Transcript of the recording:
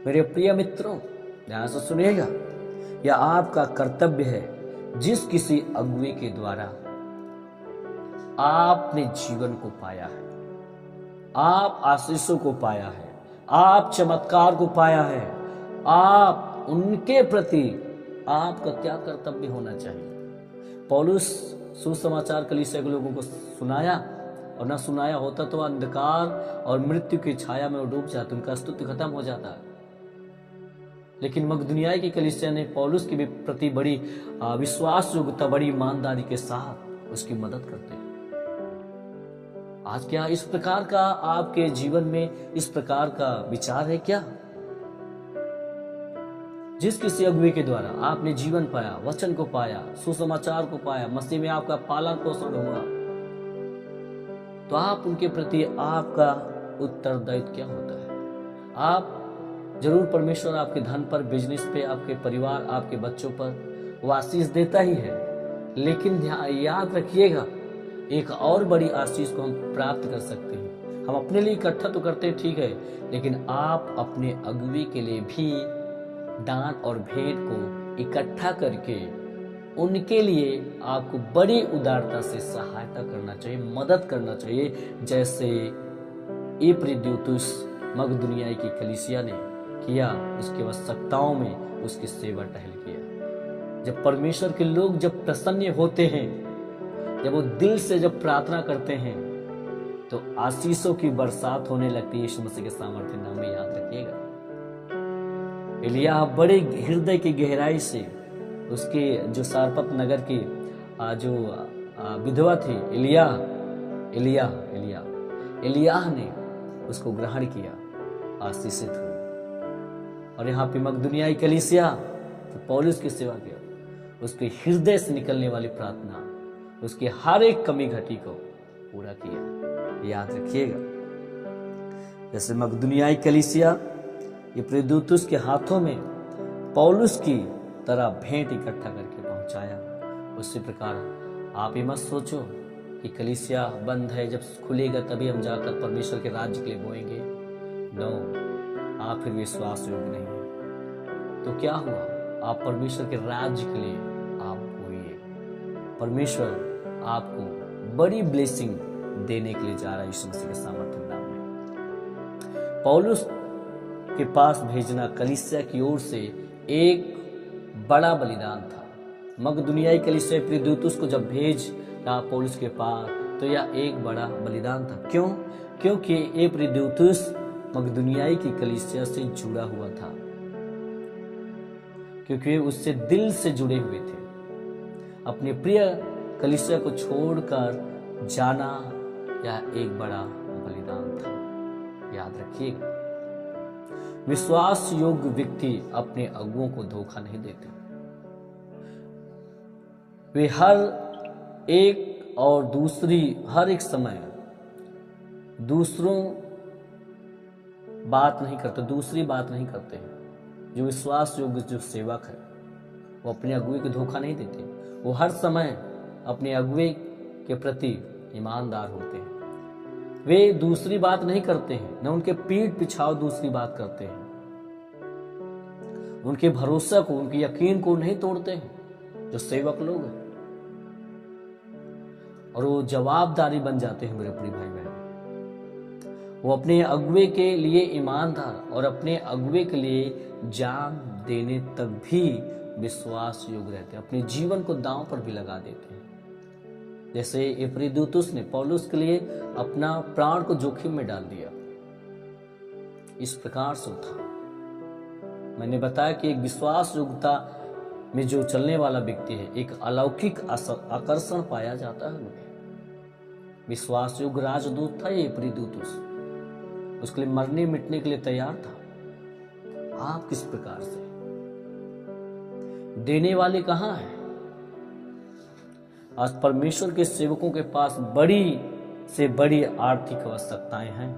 मेरे प्रिय मित्रों, ध्यान से सुनिएगा। यह आपका कर्तव्य है जिस किसी अगुवे के द्वारा आपने जीवन को पाया है, आप आशीषों को पाया है, आप चमत्कार को पाया है, आप उनके प्रति आपका क्या कर्तव्य होना चाहिए। पौलुस सुसमाचार कलीसिया के लोगों को सुनाया, और ना सुनाया होता तो अंधकार और मृत्यु की छाया में वो डूब जाते, उनका अस्तित्व खत्म हो जाता। लेकिन मकदूनिया की कलीसिया ने पौलुस के प्रति बड़ी विश्वास योग्यता, बड़ी ईमानदारी के साथ उसकी मदद करते हैं। आज क्या इस प्रकार का आपके जीवन में इस प्रकार का विचार है क्या? जिस किसी अगुवे के द्वारा आपने जीवन पाया, वचन को पाया, सुसमाचार को पाया, मसीह में आपका पालन पोषण हुआ, तो आप उनके प्रति आपका उत्तरदायित्व क्या होता है? आप जरूर परमेश्वर आपके धन पर, बिजनेस पे, आपके परिवार, आपके बच्चों पर वो आशीष देता ही है, लेकिन याद रखिएगा एक और बड़ी आशीष को हम प्राप्त कर सकते हैं। हम अपने लिए इकट्ठा तो करते हैं, ठीक है, लेकिन आप अपने अगुवे के लिए भी दान और भेंट को इकट्ठा करके उनके लिए आपको बड़ी उदारता से सहायता करना चाहिए, मदद करना चाहिए, जैसे इपफ्रुदीतुस मकदूनिया की कलीसिया ने किया। उसकी आवश्यकताओं में उसकी सेवा टहल किया। जब परमेश्वर के लोग जब प्रसन्न होते हैं, जब वो दिल से जब प्रार्थना करते हैं, तो आशीषों की बरसात होने लगती है। यीशु मसीह के सामर्थ्य नाम में याद रखिएगा। एलिय्याह बड़े हृदय की गहराई से उसके जो सारपत नगर की जो विधवा थी एलिय्याह ने उसको ग्रहण किया, आशीषित हुई। और यहाँ पे मकदूनिया कलीसिया तो पौलुस की सेवा किया, उसके हृदय से निकलने वाली प्रार्थना, उसकी हर एक कमी घटी को पूरा किया। याद रखिएगा, जैसे मकदूनिया कलीसिया इपफ्रुदीतुस के हाथों में पौलुस की तरह भेंट इकट्ठा करके पहुंचाया, उसी प्रकार आप ये मत सोचो कि कलीसिया बंद है, जब खुलेगा तभी हम जाकर परमेश्वर के राज्य के लिए बोएंगे। नो, आप फिर विश्वास योग्य नहीं है। तो क्या हुआ? आप परमेश्वर के राज्य के लिए आप बोइए। परमेश्वर आपको बड़ी ब्लेसिंग देने के लिए जा रहा है यीशु मसीह के सामर्थ्य नाम में। पौलुस के पास भेजना कलीसिया की ओर से एक बड़ा बलिदान था। मकदूनिया कलीसिया इपफ्रुदीतुस को जब भेज रहा पौलुस के पास, तो यह एक बड़ा बलिदान था। क्यों? क्योंकि इपफ्रुदीतुस मकदूनिया की कलीसिया से जुड़ा हुआ था, क्योंकि वे उससे दिल से जुड़े हुए थे। अपने प्रिय कलीसिया को छोड़कर जाना यह एक बड़ा बलिदान था। याद रखिएगा, विश्वास योग्य व्यक्ति अपने अगुओं को धोखा नहीं देते। वे हर एक और हर एक समय दूसरी बात नहीं करते हैं। जो विश्वास योग्य जो सेवक है, वो अपने अगुवे को धोखा नहीं देते। वो हर समय अपने अगुवे के प्रति ईमानदार होते हैं। वे दूसरी बात नहीं करते हैं, न उनके पीठ पिछाव दूसरी बात करते हैं। उनके भरोसा को, उनके यकीन को नहीं तोड़ते हैं जो सेवक लोग हैं, और वो जवाबदारी बन जाते हैं। मेरे प्रिय भाई बहन, वो अपने अगुवे के लिए ईमानदार और अपने अगुवे के लिए जान देने तक भी विश्वास योग्य रहते हैं। अपने जीवन को दांव पर भी लगा देते हैं। जैसे इपफ्रुदीतुस ने पौलुस के लिए अपना प्राण को जोखिम में डाल दिया। इस प्रकार से था। मैंने बताया कि एक विश्वास योग्यता में जो चलने वाला व्यक्ति है, एक अलौकिक आकर्षण पाया जाता है। विश्वास योग्य राजदूत था ये इपफ्रुदीतुस, उसके लिए मरने मिटने के लिए तैयार था। आप किस प्रकार से? देने वाले कहां हैं? आज परमेश्वर के सेवकों के पास बड़ी से बड़ी आर्थिक आवश्यकताएं हैं।